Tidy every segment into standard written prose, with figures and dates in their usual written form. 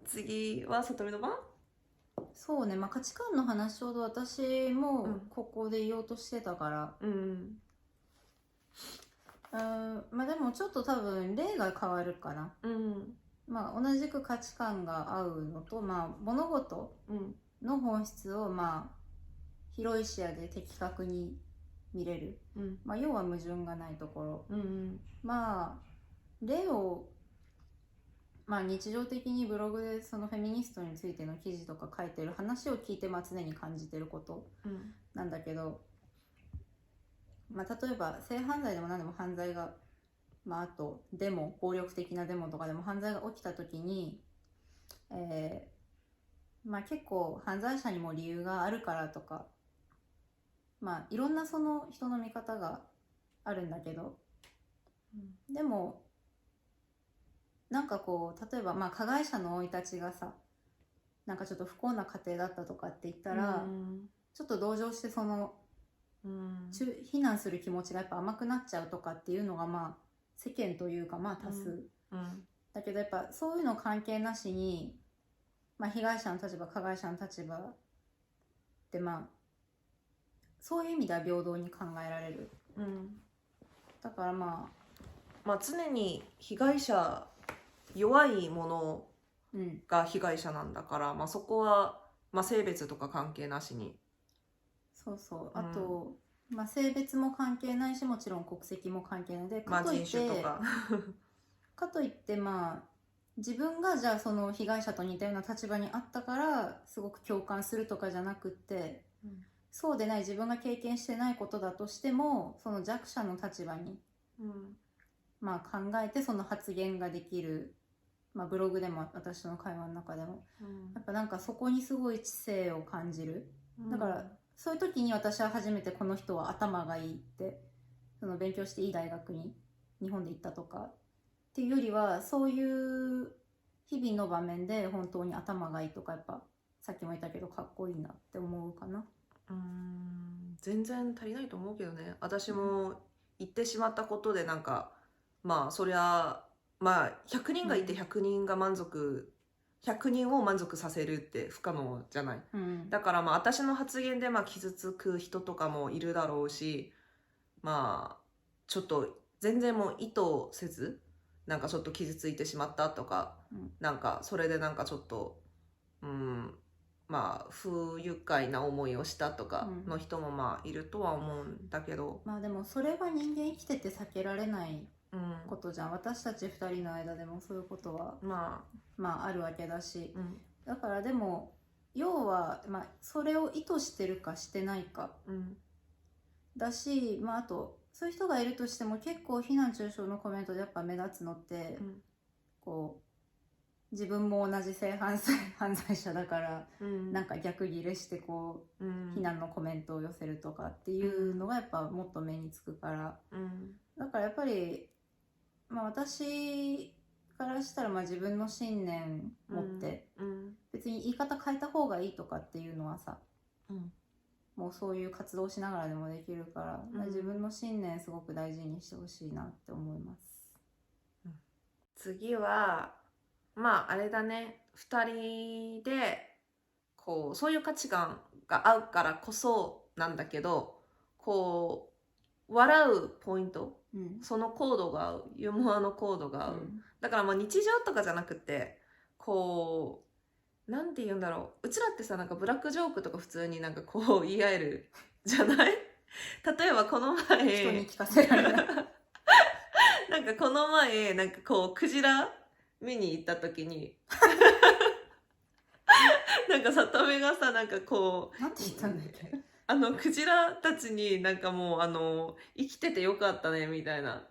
次はさとみの番。そうね、価値観の話ちょうど私もここで言おうとしてたから、でもちょっと多分例が変わるかな。同じく価値観が合うのと、物事の本質を広い視野で的確に見れる、要は矛盾がないところ、例を日常的にブログでそのフェミニストについての記事とか書いてる話を聞いて常に感じてることなんだけど、例えば性犯罪でも何でも犯罪が、あとデモ、暴力的なデモとかでも犯罪が起きた時に、結構犯罪者にも理由があるからとか、いろんなその人の見方があるんだけど、でもなんかこう例えば加害者の生い立ちがさ、なんかちょっと不幸な家庭だったとかって言ったら、ちょっと同情してその、非難する気持ちがやっぱ甘くなっちゃうとかっていうのが世間というか多数、だけどやっぱそういうの関係なしに、被害者の立場加害者の立場ってそういう意味では平等に考えられる、だから常に被害者、弱いものが被害者なんだから、そこは、性別とか関係なしに。そうそう、あと、性別も関係ないし、もちろん国籍も関係ないで、かといって人種とかかといって自分がじゃあその被害者と似たような立場にあったからすごく共感するとかじゃなくって、そうでない自分が経験してないことだとしても、その弱者の立場に、考えてその発言ができる、ブログでも私の会話の中でも、やっぱなんかそこにすごい知性を感じる、だからそういう時に私は初めてこの人は頭がいいって、その勉強していい大学に日本で行ったとかっていうよりは、そういう日々の場面で本当に頭がいいとか、やっぱさっきも言ったけどかっこいいなって思うかな。全然足りないと思うけどね。私も言ってしまったことでなんかそりゃ100人がいて100人が満足、100人を満足させるって不可能じゃない、だから私の発言で傷つく人とかもいるだろうし、ちょっと全然もう意図せずなんかちょっと傷ついてしまったとか、なんかそれでなんかちょっと不愉快な思いをしたとかの人もいるとは思うんだけど、でもそれは人間生きてて避けられないことじゃん、私たち2人の間でもそういうことはあるわけだし、だからでも要は、それを意図してるかしてないか、だし、あとそういう人がいるとしても結構非難中傷のコメントでやっぱ目立つのって、こう自分も同じ性犯罪者だから、なんか逆ギレしてこう、非難のコメントを寄せるとかっていうのがやっぱもっと目につくから、だからやっぱり私からしたら自分の信念持って、別に言い方変えた方がいいとかっていうのはさ、もうそういう活動しながらでもできるから、自分の信念すごく大事にしてほしいなって思います。次はあれだね、2人でこうそういう価値観が合うからこそなんだけど、こう笑うポイント、そのコードが合う、ユーモアのコードが合う、だから日常とかじゃなくて、こうなんて言うんだろう、うちらってさ、なんかブラックジョークとか普通になんかこう言い合えるじゃない例えばこの前人に聞かせられないなんかこの前なんかこうクジラ見に行った時になんか里見がさ、なんかこうなんて言ったんだっけ、クジラたちになんかもう生きててよかったねみたいな、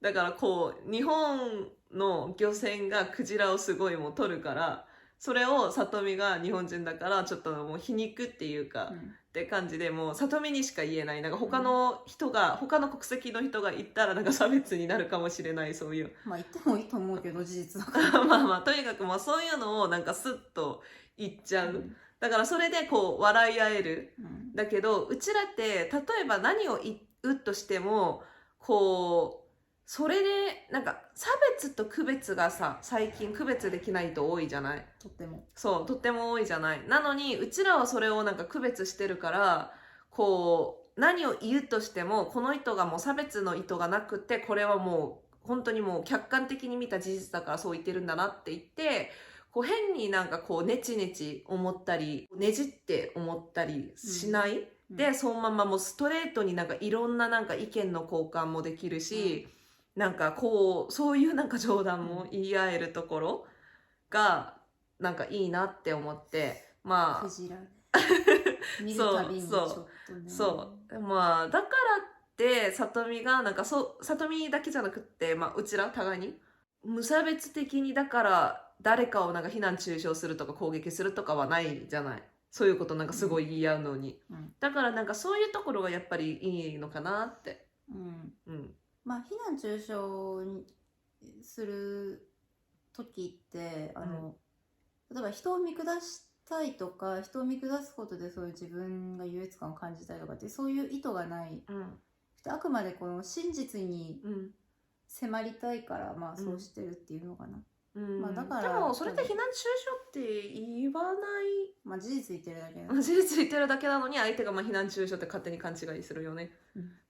だからこう日本の漁船がクジラをすごいもう取るから、それを里見が日本人だからちょっともう皮肉っていうか、って感じでもう里見にしか言えない、なんか他の人が、他の国籍の人が言ったらなんか差別になるかもしれない、そういう言ってもいいと思うけど事実だからとにかくそういうのをなんかスッと言っちゃう、だからそれでこう笑い合える、だけどうちらって例えば何を言うとしてもこうそれでなんか差別と区別がさ、最近区別できない人多いじゃない。とっても。そう、とっても多いじゃない。なのにうちらはそれをなんか区別してるから、こう何を言うとしてもこの人がもう差別の意図がなくて、これはもう本当にもう客観的に見た事実だからそう言ってるんだなって言って、こう変になんかこうネチネチ思ったりねじって思ったりしない、でそのままもうストレートになんかいろんななんか意見の交換もできるし、なんかこうそういうなんか冗談も言い合えるところがなんかいいなって思って、まあクジラ見るたびにちょっとね。そうまあだからってさとみがなんかさとみだけじゃなくって、まあ、うちら互いに無差別的にだから誰かをなんか非難中傷するとか攻撃するとかはないじゃない。そういうことなんかすごい言い合うのに、だからなんかそういうところがやっぱりいいのかなって。まあ非難中傷にする時って例えば人を見下したいとか、人を見下すことでそういう自分が優越感を感じたいとかってそういう意図がない、あくまでこの真実に迫りたいから、まあそうしてるっていうのかな。まあだからでもそれで非難中傷って言わない、まあ事実言ってるだけ事実言ってるだけなのに相手がまあ非難中傷って勝手に勘違いするよね。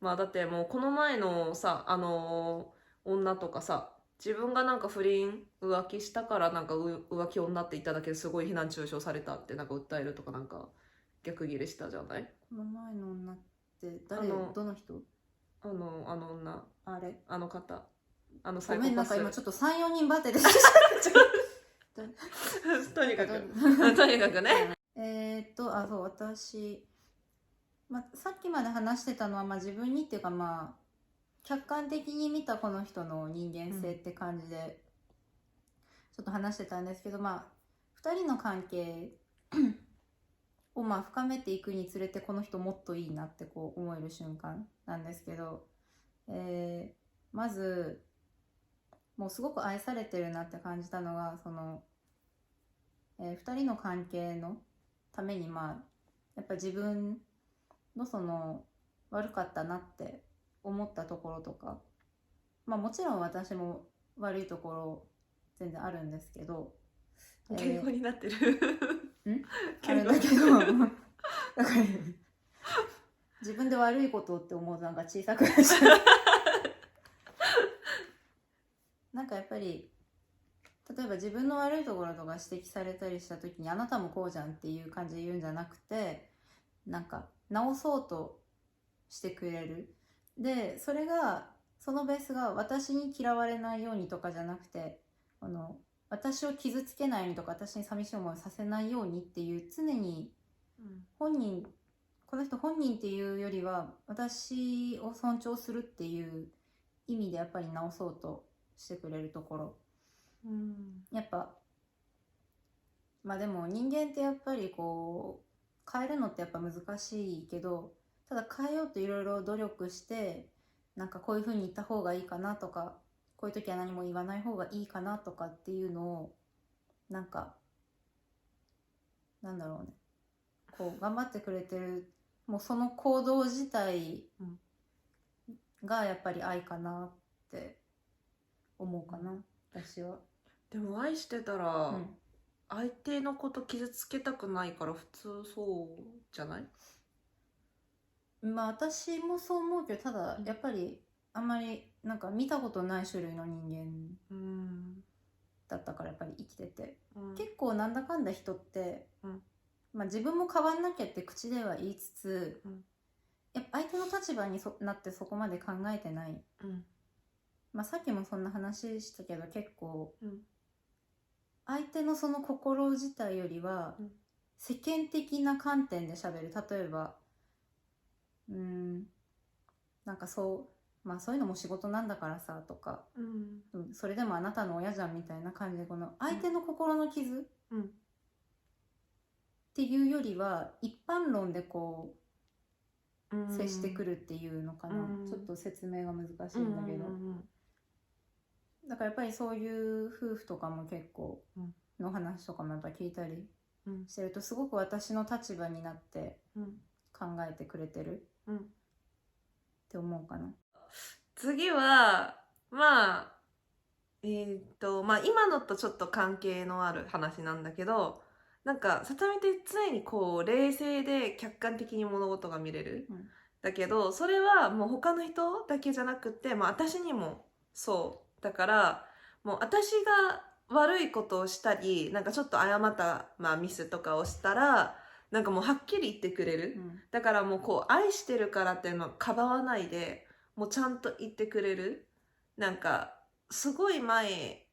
まあだってもうこの前のさ女とかさ、自分がなんか不倫浮気したからなんか浮気女って言っただけですごい非難中傷されたってなんか訴えるとかなんか逆ギレしたじゃない。この前の女って誰、どの人？あの女、あれ、あの方、ごめん、なんか今ちょっと3、4人バテてとにかくとにかくね。そう、私、さっきまで話してたのは、自分にっていうか客観的に見たこの人の人間性って感じでちょっと話してたんですけど、2人の関係を深めていくにつれてこの人もっといいなってこう思える瞬間なんですけど、まずもうすごく愛されてるなって感じたのがその、2人の関係のためにやっぱ自分のその悪かったなって思ったところとか、もちろん私も悪いところ全然あるんですけど、敬語になってるあるんだけどだから自分で悪いことって思うとなんか小さくなっちゃうなんかやっぱり例えば自分の悪いところとか指摘されたりした時にあなたもこうじゃんっていう感じで言うんじゃなくて、なんか直そうとしてくれる。でそれがそのベースが私に嫌われないようにとかじゃなくて、私を傷つけないようにとか私に寂しい思いをさせないようにっていう、常に本人、この人本人っていうよりは私を尊重するっていう意味でやっぱり直そうとしてくれるところ、やっぱでも人間ってやっぱりこう変えるのってやっぱ難しいけど、ただ変えようといろいろ努力してなんかこういう風に言った方がいいかなとか、こういう時は何も言わない方がいいかなとかっていうのをなんかなんだろうね、こう頑張ってくれてる、もうその行動自体がやっぱり愛かなって思うかな、私は。でも愛してたら、相手のこと傷つけたくないから普通そうじゃない？私もそう思うけど、ただやっぱりあんまりなんか見たことない種類の人間だったからやっぱり生きてて、結構なんだかんだ人って、自分も変わんなきゃって口では言いつつ、やっぱ相手の立場になってそこまで考えてない、さっきもそんな話したけど結構、相手のその心自体よりは、世間的な観点で喋る。例えばなんかそういうのも仕事なんだからさとか、それでもあなたの親じゃんみたいな感じで、この相手の心の傷っていうよりは一般論でこう接してくるっていうのかな、ちょっと説明が難しいんだけど、だからやっぱりそういう夫婦とかも結構の話とかもやっぱ聞いたりしてると、すごく私の立場になって考えてくれてるって思うかな。次はまあまあ今のとちょっと関係のある話なんだけど、なんかさとみって常にこう冷静で客観的に物事が見れる、だけどそれはもう他の人だけじゃなくて、まあ、私にもそうだから、もう私が悪いことをしたりなんかちょっと誤った、まあ、ミスとかをしたらなんかもうはっきり言ってくれる、だからもうこう愛してるからっていうのはかばわないでもうちゃんと言ってくれる。なんかすごい前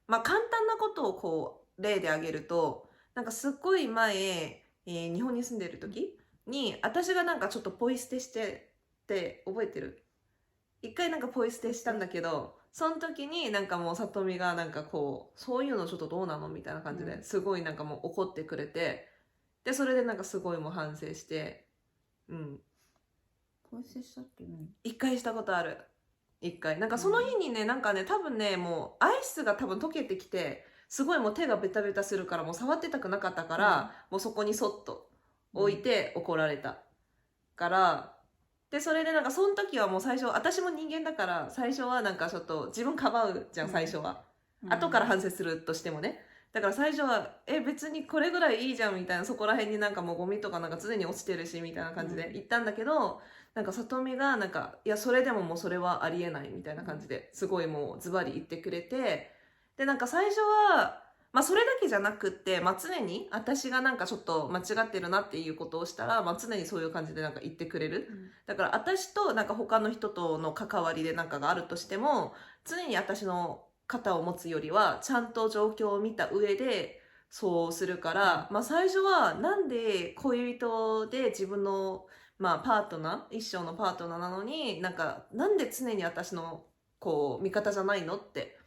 まあ簡単なことをこう例で挙げると、なんかすっごい前、日本に住んでる時に私がなんかちょっとポイ捨てしてって覚えてる？一回なんかポイ捨てしたんだけど、その時になんかもうさとみがなんかこうそういうのちょっとどうなのみたいな感じですごいなんかもう怒ってくれて、でそれでなんかすごいもう反省して、ポイ捨てしたっけ？一回したことある。一回なんかその日にね、なんかね多分ねもうアイスが多分溶けてきてすごいもう手がベタベタするからもう触ってたくなかったから、もうそこにそっと置いて怒られたから、でそれでなんかその時はもう最初私も人間だから最初はなんかちょっと自分かばうじゃん最初は、後から反省するとしてもね。だから最初は別にこれぐらいいいじゃんみたいな、そこら辺になんかもうゴミとかなんか常に落ちてるしみたいな感じで言ったんだけど、なんかさとみがなんかいやそれでももうそれはありえないみたいな感じですごいもうズバリ言ってくれて、でなんか最初はまあそれだけじゃなくって、まあ、常に私がなんかちょっと間違ってるなっていうことをしたら、まあ、常にそういう感じでなんか言ってくれる、だから私となんか他の人との関わりでなんかがあるとしても常に私の肩を持つよりはちゃんと状況を見た上でそうするから、まあ最初はなんで恋人で自分のまあパートナー、一生のパートナーなのになんで常に私のこう味方じゃないのって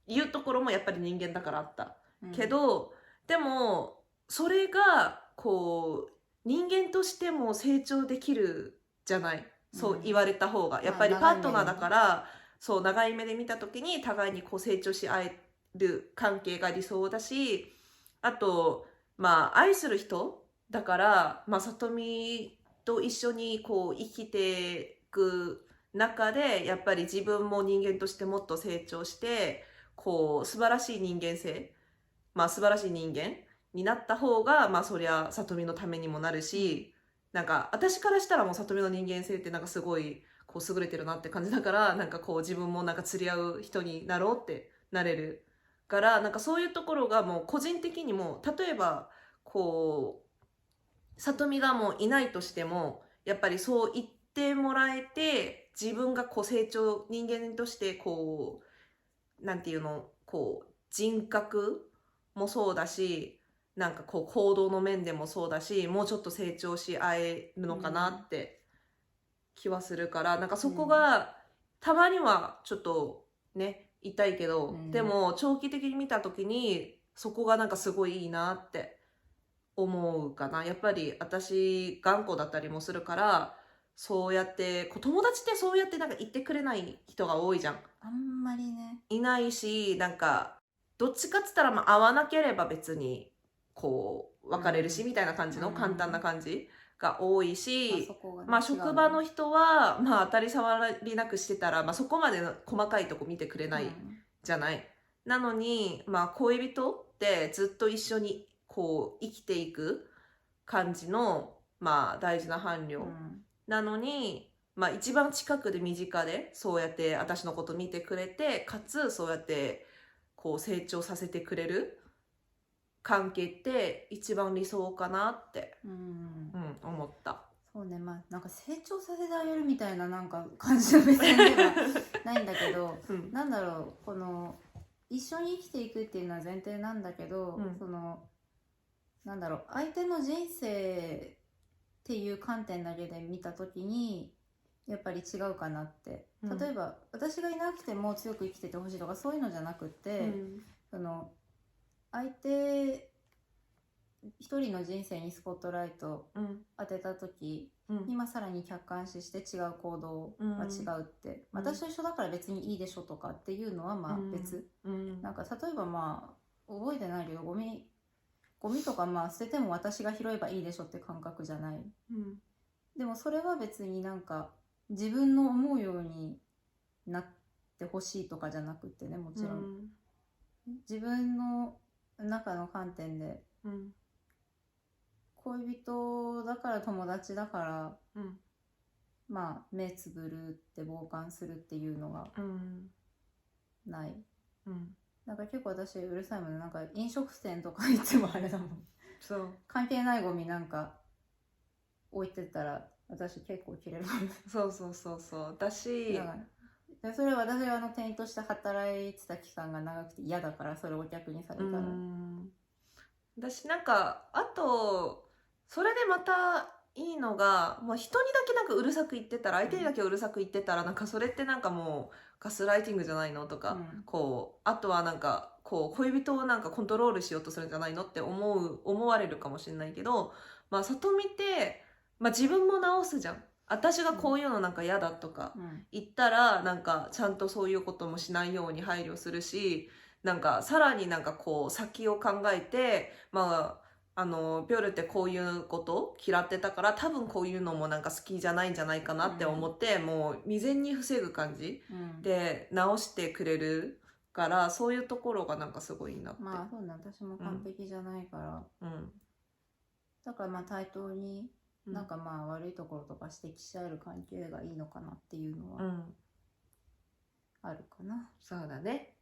いうところもやっぱり人間だからあった、けどでもそれがこう人間としても成長できるじゃない、そう言われた方がやっぱりパートナーだから、そう長い目で見た時に互いにこう成長し合える関係が理想だし、あとまあ愛する人だから、まあ、里見と一緒にこう生きていく中でやっぱり自分も人間としてもっと成長してこう素晴らしい人間性、まあ素晴らしい人間になった方がまあそりゃ里見のためにもなるし、なんか私からしたらもう里見の人間性ってなんかすごいこう優れてるなって感じだから、なんかこう自分もなんか釣り合う人になろうってなれるから、なんかそういうところがもう個人的にも例えばこう里見がもういないとしてもやっぱりそう言ってもらえて自分がこう成長人間としてこうなんていうのこう人格もそうだし、なんかこう行動の面でもそうだし、もうちょっと成長し合えるのかなって気はするから、なんかそこがたまにはちょっとね痛いけど、でも長期的に見た時にそこがなんかすごいいいなって思うかな。やっぱり私頑固だったりもするから、そうやって友達ってそうやってなんか言ってくれない人が多いじゃん。あんまりねいないし、なんかどっちかっつったらまあ会わなければ別にこう別れるしみたいな感じの簡単な感じが多いし、まあ職場の人はまあ当たり障りなくしてたら、まあ、そこまでの細かいとこ見てくれないじゃない、なのにまあ恋人ってずっと一緒にこう生きていく感じのまあ大事な伴侶なのに、まあ一番近くで身近でそうやって私のこと見てくれて、かつそうやってこう成長させてくれる関係って一番理想かなって、思った。そうね、まあなんか成長させてあげるみたいななんか感じの目線ではないんだけど、なんだろう、この一緒に生きていくっていうのは前提なんだけど、そのなんだろう、相手の人生っていう観点だけで見た時にやっぱり違うかなって、例えば私がいなくても強く生きててほしいとかそういうのじゃなくて、その相手一人の人生にスポットライト当てた時に、さらに客観視して違う行動は違うって、私と一緒だから別にいいでしょとかっていうのはまあ別、なんか例えばまあ覚えてないけどゴミとかまあ捨てても私が拾えばいいでしょって感覚じゃない、でもそれは別になんか自分の思うようになってほしいとかじゃなくてね、もちろん、自分の中の観点で、恋人だから友達だから、まあ目つぶるって傍観するっていうのがない、なんか結構私うるさいもん、なんか飲食店とか行ってもあれだもん、そう関係ないゴミなんか置いてたら私結構キレるそうそうそうそう、私それ私は店員として働いてた期間が長くて嫌だから、それを逆にされたら。私なんかあとそれでまたいいのが、もう人にだけなんかうるさく言ってたら、相手にだけうるさく言ってたら、なんかそれってなんかもうガスライティングじゃないのとか、こうあとはなんかこう恋人をなんかコントロールしようとするんじゃないのって思われるかもしれないけど、まあ里見って、まあ、自分も直すじゃん。私がこういうのなんか嫌だとか言ったら、なんかちゃんとそういうこともしないように配慮するし、なんかさらになんかこう先を考えて、まあピョルってこういうこと嫌ってたから多分こういうのもなんか好きじゃないんじゃないかなって思って、もう未然に防ぐ感じで直してくれるから、そういうところがなんかすごいなって。まあそうね、私も完璧じゃないから、だからまあ対等になんかまあ悪いところとか指摘し合える関係がいいのかなっていうのはあるかな。そうだね。